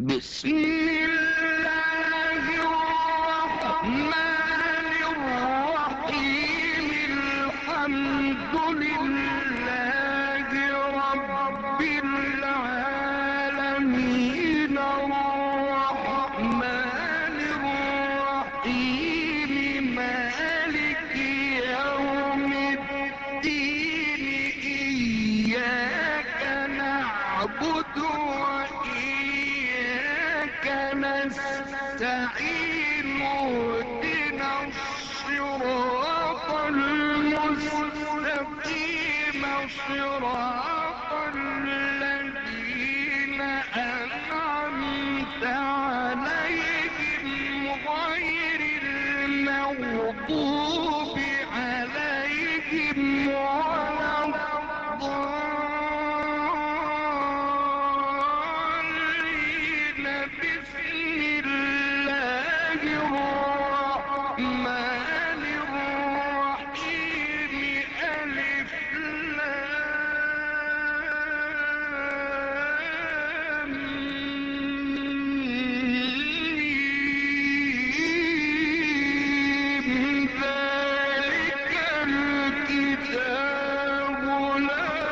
بسم الله الرحمن الرحيم. الحمد لله رب العالمين الرحمن الرحيم مالك يوم الدين. إياك نعبد وإياك نستعين. اهدنا الصراط المستقيم صراط الذين أنعمت عليهم غير المغضوب عليهم ولا الضالين. بسم الله الرحمن الرحيم. ألف لام ميم. ذلك الكتاب لا